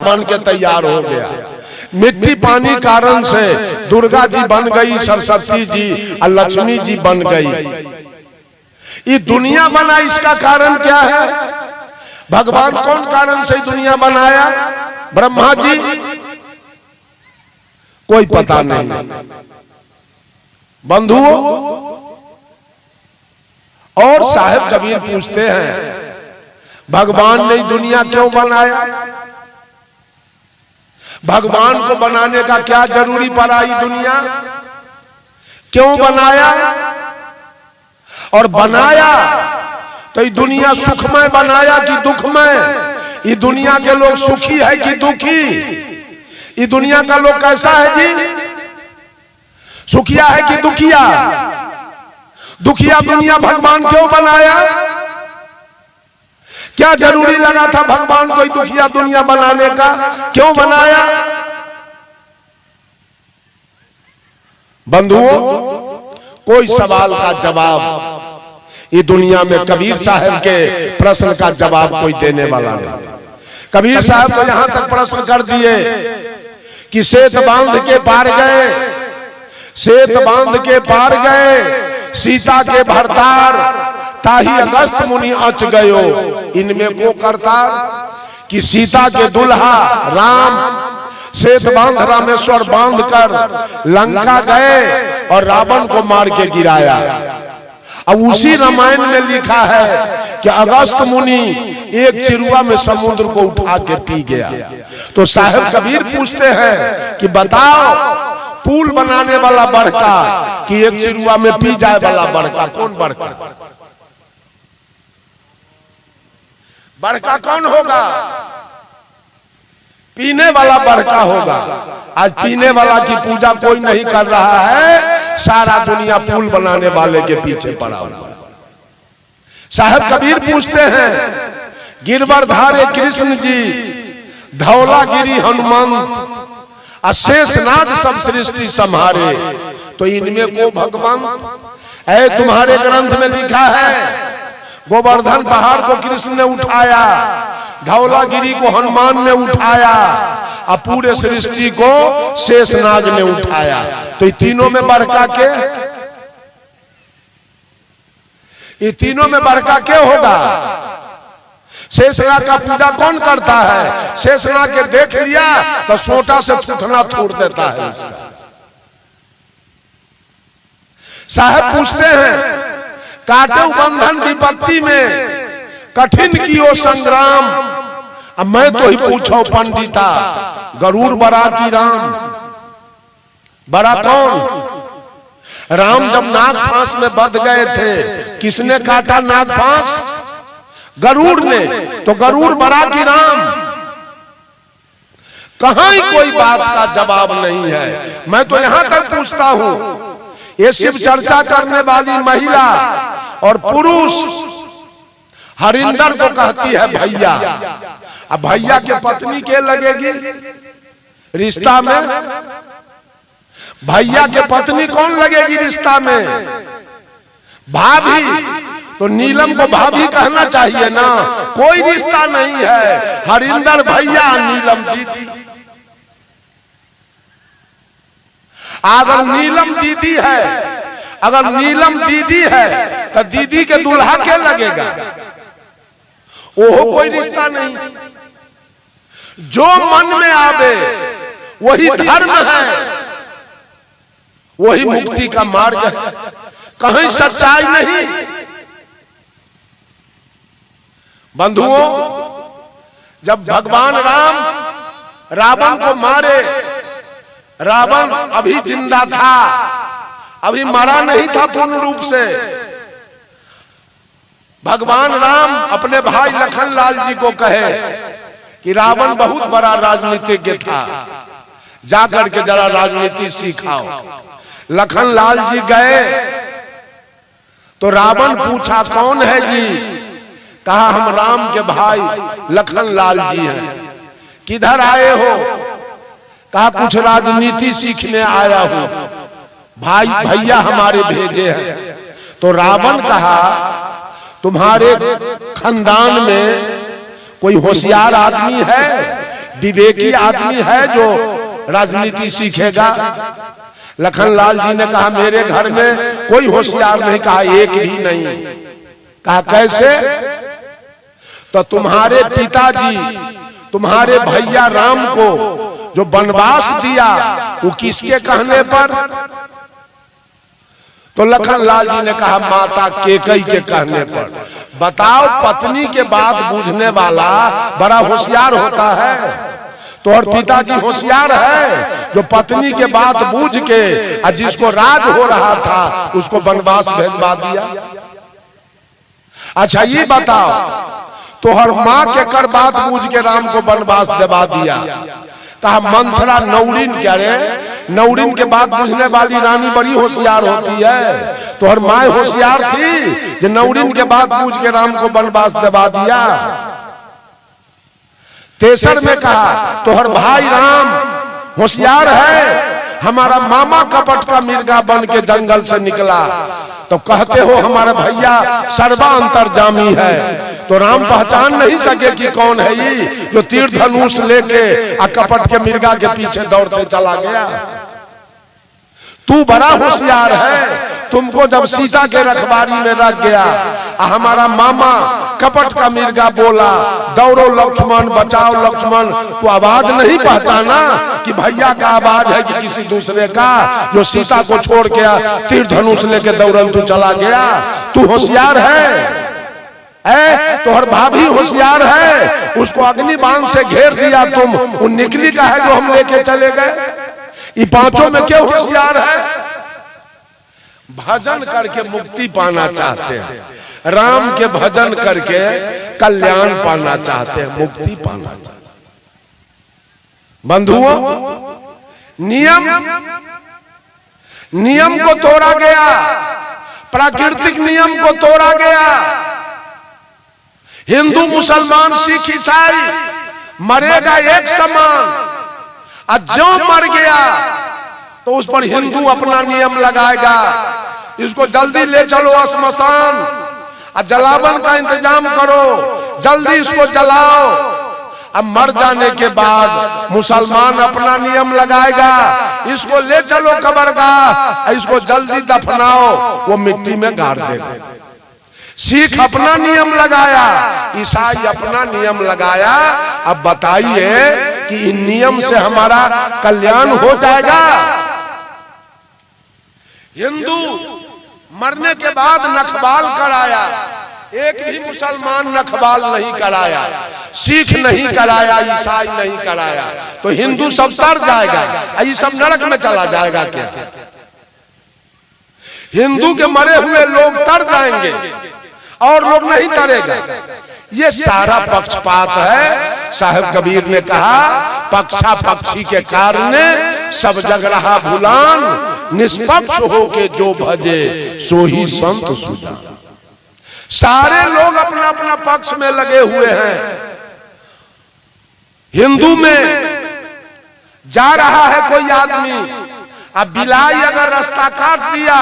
बन के तैयार हो गया। मिट्टी पानी कारण से दुर्गा जी बन गई, सरस्वती जी और लक्ष्मी जी बन गई। ये दुनिया बना, इसका कारण क्या है? भगवान कौन कारण से दुनिया बनाया? ब्रह्मा जी? कोई पता नहीं। बंधुओं, और साहिब कबीर पूछते हैं भगवान ने दुनिया क्यों बनाया? भगवान को बनाने का क्या जरूरी पड़ा? ये दुनिया क्यों बनाया? और बनाया तो ये दुनिया सुखमय बनाया कि दुखमय? ये दुनिया के लोग सुखी है कि दुखी? ये दुनिया का लोग कैसा है जी? सुखिया है कि दुखिया? दुखिया दुनिया भगवान क्यों बनाया? क्या जरूरी लगा था भगवान को दुखिया दुनिया बनाने का? क्यों बनाया? बंधुओं, कोई सवाल का जवाब ये दुनिया में कबीर साहब के प्रश्न का जवाब कोई देने वाला नहीं। कबीर साहब तो यहां तक प्रश्न कर दिए कि सेत बांध के पार गए, सेत बांध के पार गए, सीता के भरतार ताही अगस्त मुनि अच गयो। इनमें को करतार कि सीता के दुल्हा राम सेत बांध रामेश्वर बांध कर लंका गए और रावण को मार के गिराया। अब उसी रामायण में लिखा है कि अगस्त मुनि एक चिरुआ में समुद्र को उठा के पी गया। तो साहिब कबीर पूछते हैं कि बताओ, पुल बनाने वाला बड़का कि एक चिरुआ में पी जाए वाला बड़का? कौन बड़का? बड़का कौन होगा? पीने वाला बड़का होगा। आज पीने वाला की पूजा कोई नहीं कर रहा है, सारा दुनिया पुल बनाने वाले के पीछे पड़ा हुआ। साहब कबीर पूछते हैं गिरवरधारे कृष्ण जी, धौलागिरी हनुमंत, अशेषनाग सब सृष्टि संहारे। तो इनमें को भगवान है? तुम्हारे ग्रंथ में लिखा है गोवर्धन पहाड़ को कृष्ण ने उठाया, धौलागिरी को हनुमान ने उठाया और पूरे सृष्टि को शेषनाग ने उठाया। तो ये तीनों में बड़का के? ये तीनों में बड़का क्या होगा? शेषनाग का पूजा कौन करता है? शेषनाग के देख लिया तो सोटा से थूथना छोड़ देता है उसका। साहब पूछते हैं काटे बंधन विपत्ति में कठिन कियो संग्राम। अब मैं तो ही पूछो पंडिता, गरुड़ बड़ा की राम? बड़ा कौन? राम जब नाग फांस में बंध गए थे, किसने काटा नाग फांस? गरुड़ ने। तो गरुड़ बड़ा की राम? कहां ही कोई बात का जवाब नहीं है। मैं तो यहां तक पूछता हूं, ये शिव चर्चा करने वाली महिला और पुरुष हरिंदर को कहती है भैया। अब भैया के पत्नी के लगेगी रिश्ता में? भैया के पत्नी कौन लगेगी रिश्ता में? भाभी। तो नीलम को भाभी कहना चाहिए ना। कोई रिश्ता नहीं है, हरिंदर भैया, नीलम दीदी। अगर नीलम दीदी है, अगर नीलम दीदी है तो दीदी के दूल्हा क्या लगेगा? ओहो कोई रिश्ता नहीं। जो मन में आवे वही धर्म है, वही मुक्ति का मार्ग है, कहीं सच्चाई नहीं। बंधुओं, जब भगवान राम रावण को मारे, रावण अभी जिंदा था, अभी मरा नहीं था पूर्ण रूप से। भगवान राम अपने भाई लखनलाल जी को कहे कि रावण बहुत बड़ा राजनीतिज्ञ था, जाकर के जरा राजनीति सिखाओ। लखनलाल जी गए तो रावण पूछा कौन है जी? कहा हम राम के भाई लखनलाल जी हैं। किधर आए हो? कहा कुछ राजनीति सीखने आया हूं, भाई भैया हमारे भेजे हैं। तो रावण कहा तुम्हारे खानदान में कोई होशियार आदमी है विवेकी आदमी है जो राजनीति सीखेगा। लखनलाल जी ने कहा मेरे घर में कोई होशियार नहीं, कहा एक भी नहीं। कहा कैसे? तो तुम्हारे पिताजी तुम्हारे भैया राम को जो वनवास दिया वो किसके कहने पर? तो लखनलाल जी ने कहा माता केकई के कहने पर। बताओ, पत्नी के बात बूझने वाला बड़ा होशियार होता है। तो और पिताजी होशियार है जो पत्नी के बात बूझ के और जिसको राज हो रहा था उसको वनवास भेजवा दिया। अच्छा ये बताओ, तो हर माँ के कर बात बूझ के राम को वनवास दिलवा दिया। कहा मंथरा नौरिन, क्या रे नौरिन के बात बूझने वाली रानी बड़ी होशियार होती है। तो हर माँ होशियार थी जो नौरिन के बात बूझ के राम को वनवास दिलवा दिया। तेसर में कहा तो हर भाई राम होशियार है, हमारा मामा कपट का मिर्गा बन के जंगल से निकला। तो कहते हो हमारा भैया सर्वा अंतर्जामी है। तो राम पहचान नहीं सके कि कौन है ये जो तीर धनुष लेके आ कपट के मिर्गा के पीछे दौड़ते चला गया। तू बड़ा होशियार है, तुमको जब सीता के रखवारी में रख गया हमारा मामा कपट का मिर्गा बोला दौड़ो लक्ष्मण बचाओ लक्ष्मण, तो आवाज नहीं पहचाना कि भैया का आवाज है कि किसी दूसरे का, जो सीता को छोड़ के तीर धनुष लेके दौड़न तू चला गया। तू होशियार है। तो हर भाभी होशियार है, उसको अग्नि बाण से घेर दिया तुम, वो निकली का है जो हम लेके चले गए। ये पांचों में क्यों होशियार है? भजन करके मुक्ति पाना चाहते हैं, राम के भजन करके कल्याण पाना चाहते हैं, मुक्ति पाना चाहते हैं। बंधुओं, नियम को तोड़ा गया, प्राकृतिक नियम को तोड़ा गया। हिंदू मुसलमान सिख ईसाई मरेगा एक समान, और जो मर गया तो उस पर हिंदू अपना नियम लगाएगा, इसको जल्दी ले चलो श्मशान और जलावन का इंतजाम करो, जल्दी इसको जलाओ। अब मर जाने के बाद मुसलमान अपना नियम लगाएगा, इसको ले चलो कब्रगाह, इसको जल्दी दफनाओ, वो मिट्टी में गाड़ देगा। सिख अपना नियम लगाया, ईसाई अपना नियम लगाया। अब बताइए कि इन नियम से हमारा कल्याण हो जाएगा? हिंदू मरने के बाद नखबाल कराया, एक भी मुसलमान नखबाल नहीं कराया, सिख नहीं कराया, ईसाई नहीं कराया, तो हिंदू सब तर जाएगा, ये सब नरक में चला जाएगा क्या? हिंदू के मरे हुए लोग तर जाएंगे और लोग नहीं तरेगा। ये सारा पक्षपात है। साहब कबीर ने कहा पक्षा पक्षी के कारण सब जग रहा भुलान, निष्पक्ष होके जो भजे सो ही संत सुजान। सारे लोग अपना अपना पक्ष में लगे हुए हैं। हिंदू में जा रहा है कोई आदमी, अब बिलाई अगर रास्ता काट दिया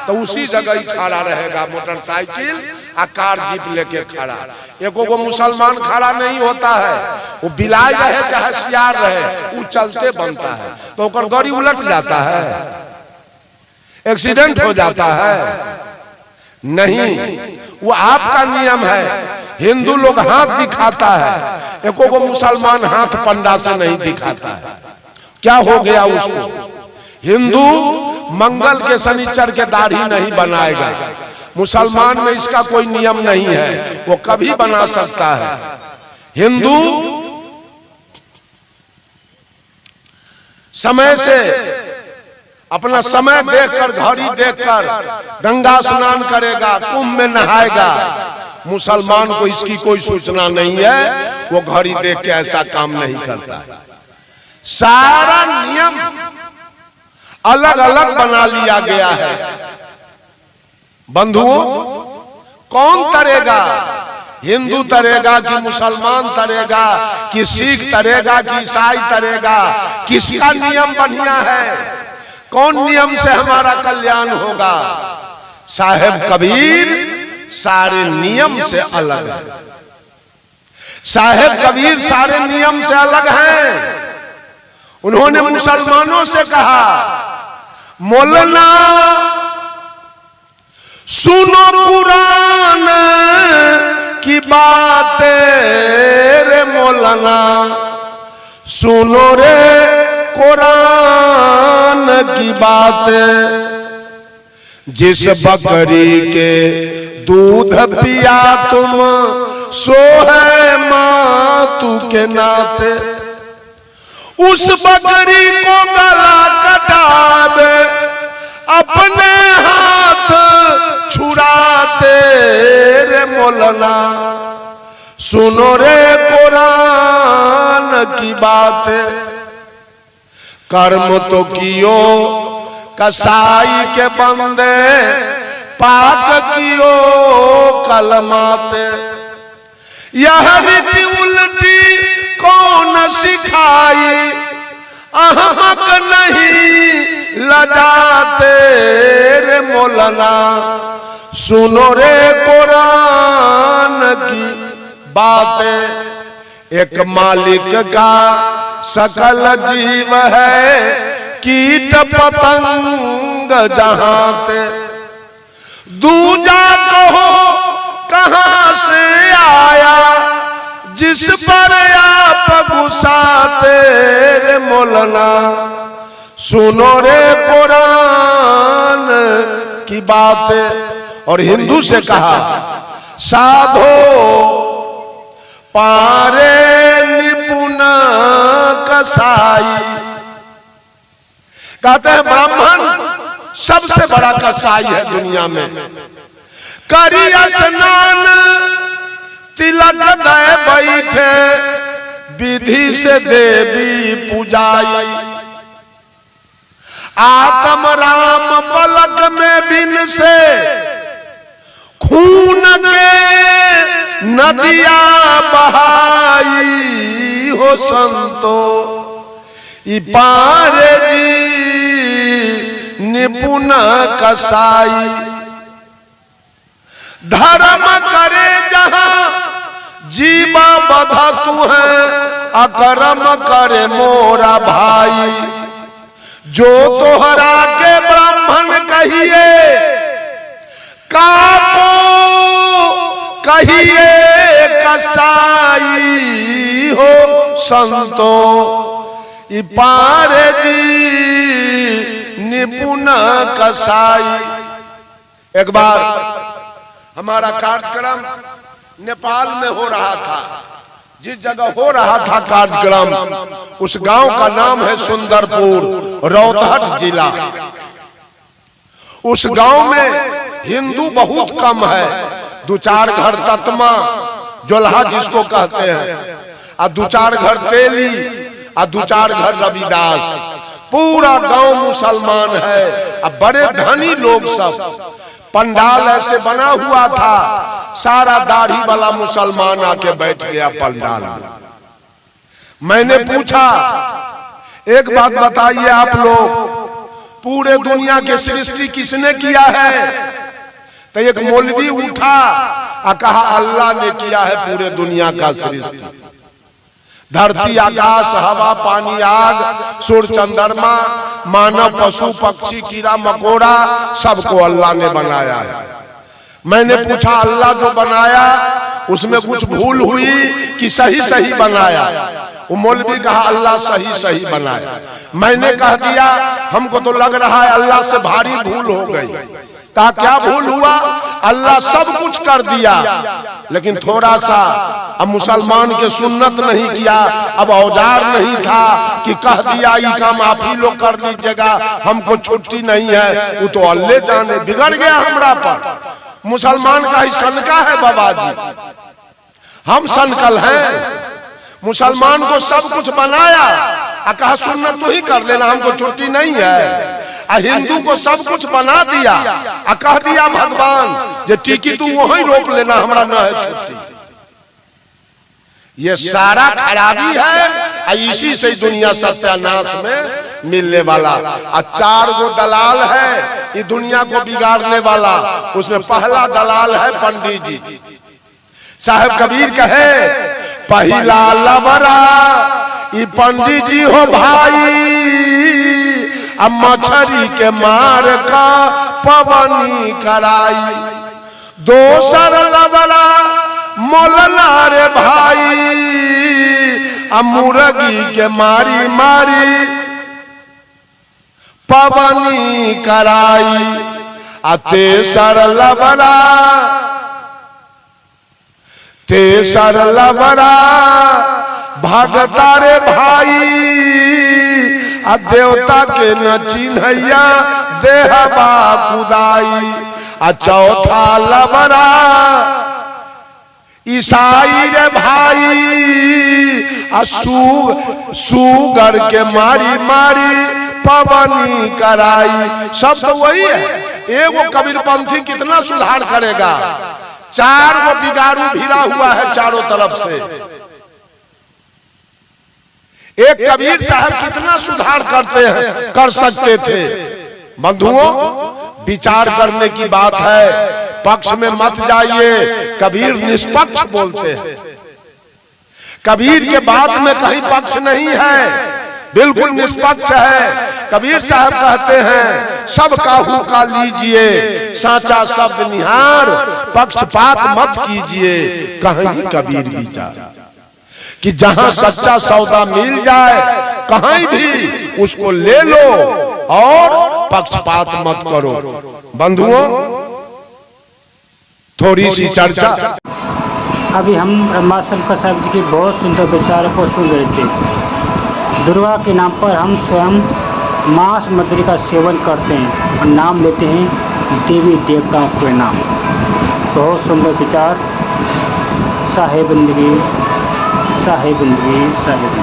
तो उसी जगह ही खड़ा रहेगा, मोटरसाइकिल आ कार जीप लेके खड़ा। एको को मुसलमान खड़ा नहीं होता है, वो बिलाई रहे चाहे सियार रहे, वो चलते बनता है तो ओकर गाड़ी उलट जाता है, एक्सीडेंट हो जाता है। नहीं, वो आपका नियम है। हिंदू लोग हाथ दिखाता है, एको को मुसलमान हाथ पंडा से नहीं दिखाता है। क्या हो गया उसको? हिंदू मंगल के शनिचर के दाढ़ी नहीं बनाएगा, मुसलमान में इसका कोई नियम नहीं है, वो कभी बना सकता है। हिंदू समय से अपना समय देखकर, घड़ी देखकर गंगा स्नान करेगा, कुंभ में नहाएगा। मुसलमान को इसकी कोई सूचना नहीं है, वो घड़ी देख के ऐसा काम नहीं करता है। सारा नियम अलग अलग बना लिया गया है। बंधुओं, कौन तरेगा? हिंदू तरेगा कि मुसलमान तरेगा कि सिख तरेगा कि ईसाई तरेगा? किसका नियम बढ़िया है? कौन नियम से हमारा कल्याण होगा? साहेब कबीर सारे नियम से अलग है। साहेब कबीर सारे नियम से अलग हैं। उन्होंने मुसलमानों से कहा, मौलाना सुनो कुरान की बातें रे मौलाना, सुनो रे कुरान की बातें। जिस बकरी के दूध पिया तुम, सो है मातू के नाते। उस बकरी को गला कटा दे, अपने हाथ छुड़ाते रे मौलाना, सुनो रे कुरान की बातें। कर्म तो कियो कसाई के बंदे, पाक कियो कलमाते। यह रीति उल्टी कौन सिखाई, अहमक नहीं लजाते रे मौलाना, सुनो रे कुरान की बातें। एक मालिक का सकल जीव है, कीट पतंग जहाते। दूजा कहो कहां से आया, जिस पर आप गुस्साते रे मौलाना, सुनो रे कुरान की बातें। और हिंदू से कहा, साधो पारे निपुण कसाई। कहते हैं ब्राह्मण सबसे बड़ा कसाई है दुनिया में। करी स्नान तिलक दे बैठे, विधि से देवी पूजाई। आत्म राम पलक में बिन से, खून के नदिया बहाई हो संतो। इपारे जी निपुण कसाई। धर्म करे जहां जीवा बधा तू है, अकर्म करे मोरा भाई। जो तोहरा के ब्राह्मण कहिए, कापो कहिए कसाई हो संतो। इपारे जी निपुण कसाई। एक बार हमारा कार्यक्रम नेपाल में हो रहा था। जिस जगह हो रहा था कार्यक्रम, उस गांव का नाम है सुंदरपुर, रौतहट जिला। उस गांव में हिंदू बहुत कम है। दो चार घर तत्मा जोल्हा जिसको कहते हैं, और दो चार घर तेली, और दो चार घर रविदास। पूरा गांव मुसलमान है। अब बड़े धनी लोग सब। पंडाल ऐसे बना हुआ था, सारा दाढ़ी वाला मुसलमान आके बैठ गया पंडाल में। मैंने पूछा, एक बात बताइए आप लोग, पूरे दुनिया की सृष्टि किसने किया है? तो एक मौलवी उठा और कहा, अल्लाह ने किया है पूरे दुनिया का सृष्टि। धरती, आकाश, हवा, पानी, आग, सूर्य, चंद्रमा, मानव, पशु, पक्षी, कीड़ा मकोड़ा, सबको अल्लाह ने बनाया है। मैंने पूछा, अल्लाह जो बनाया उसमें कुछ भूल हुई कि सही सही बनाया? वो मौलवी कहा, अल्लाह सही सही बनाया। मैंने कह दिया, हमको तो लग रहा है अल्लाह से भारी भूल हो गई। कहा, क्या भूल हुआ? अल्लाह सब कुछ कर दिया, लेकिन थोड़ा सा अब मुसलमान के सुन्नत नहीं किया। अब औजार नहीं था कि कह दिया ये काम आप ही लोग कर दीजिएगा, हमको छुट्टी नहीं है। वो तो अल्लाह जाने, बिगड़ गया हमरा पर। मुसलमान का ही सनका है बाबा जी, हम सनकल हैं। मुसलमान को सब कुछ बनाया और कहा सुन्नत तो ही कर लेना, हमको छुट्टी नहीं है। हिंदू को सब कुछ बना दिया और कह दिया भगवान जे टिकी तू वहीं रोक लेना, हमरा न है छुट्टी। ये सारा खराबी है। इसी से दुनिया सत्यानाश में मिलने वाला। और 4 गो दलाल है ये दुनिया को बिगाड़ने वाला। उसमें पहला दलाल है पंडित जी। साहब कबीर कहे, पहला लबरा ई पंडित जी हो भाई, अब मछरी के मार का पवनी कराई। दोसर लबरा मोलना रे भाई, अब मुर्गी के मारी मारी पवनी कराई। आ तेसर लबरा भगता रे भाई, आ देवता के न चिन्हैया देहबा खुदाई। आ चौथा लबरा ईसाई रे भाई, आ सुगर के मारी मारी पवनी कराई। सब तो वही है। एगो कबीरपंथी कितना सुधार करेगा, 4 गो बिगाड़ू भिड़ा हुआ है चारों तरफ से। एक कबीर साहब कितना सुधार कर सकते थे। बंधुओं, विचार करने की बात है, पक्ष में मत जाइए। कबीर निष्पक्ष बोलते हैं, कबीर के बात में कहीं पक्ष नहीं है, बिल्कुल निष्पक्ष है। कबीर साहब कहते हैं सब काहू का लीजिए, साचा शब्द निहार, पक्षपात मत कीजिए। कहीं कबीर विचार कि जहां सच्चा सौदा मिल जाए कहीं भी उसको ले लो और पक्षपात मत करो। बंधुओं, थोड़ी सी चर्चा। अभी हम ब्रह्माशंकर साहब जी के बहुत सुंदर विचारों को सुन रहे थे। दुर्गा के नाम पर हम स्वयं मांस मछली का सेवन करते हैं और नाम लेते हैं देवी देवताओं के नाम। बहुत सुंदर विचार। साहेब जिंदगी साहेब जिंदगी साहेब।